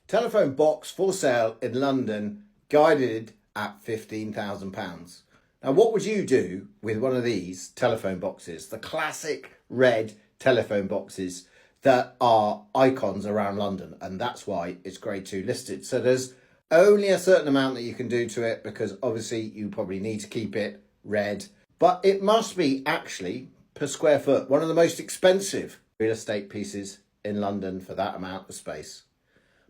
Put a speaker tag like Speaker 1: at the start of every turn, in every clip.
Speaker 1: Telephone box for sale in London, guided at £15,000. Now, what would you do with one of these telephone boxes? The classic red telephone boxes that are icons around London, and that's why it's grade 2 listed. So there's only a certain amount that you can do to it, because obviously you probably need to keep it red, but it must be actually per square foot one of the most expensive real estate pieces in London for that amount of space.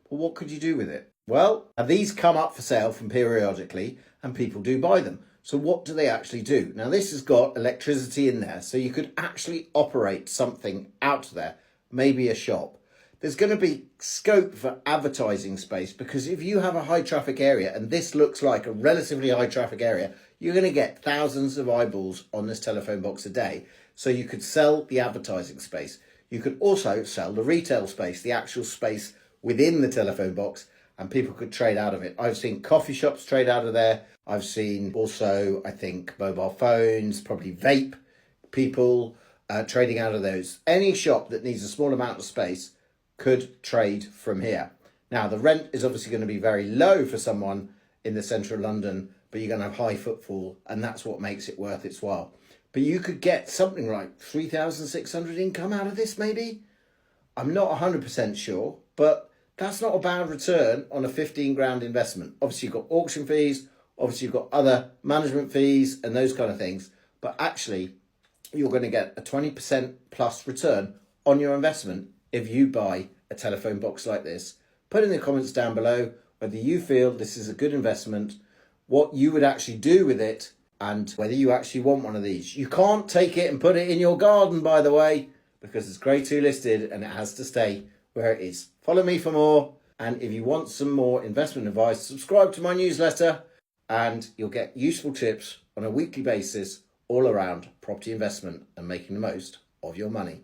Speaker 1: But what could you do with it? Well, these come up for sale from periodically and people do buy them. So what do they actually do? Now, this has got electricity in there, so you could actually operate something out there, maybe a shop. There's going to be scope for advertising space, because if you have a high traffic area, and this looks like a relatively high traffic area, you're going to get thousands of eyeballs on this telephone box a day. So you could sell the advertising space. You could also sell the retail space, the actual space within the telephone box, and people could trade out of it. I've seen coffee shops trade out of there. I've seen also, I think, mobile phones, probably vape people trading out of those. Any shop that needs a small amount of space could trade from here. Now, the rent is obviously going to be very low for someone in the centre of London, but you're going to have high footfall, and that's what makes it worth its while. But you could get something like 3,600 income out of this, maybe? I'm not 100% sure, but that's not a bad return on a 15 grand investment. Obviously, you've got auction fees, obviously you've got other management fees and those kind of things, but actually you're going to get a 20% plus return on your investment if you buy a telephone box like this. Put in the comments down below whether you feel this is a good investment, what you would actually do with it, and whether you actually want one of these. You can't take it and put it in your garden, by the way, because it's grade 2 listed and it has to stay where it is. Follow me for more, and if you want some more investment advice, subscribe to my newsletter and you'll get useful tips on a weekly basis all around property investment and making the most of your money.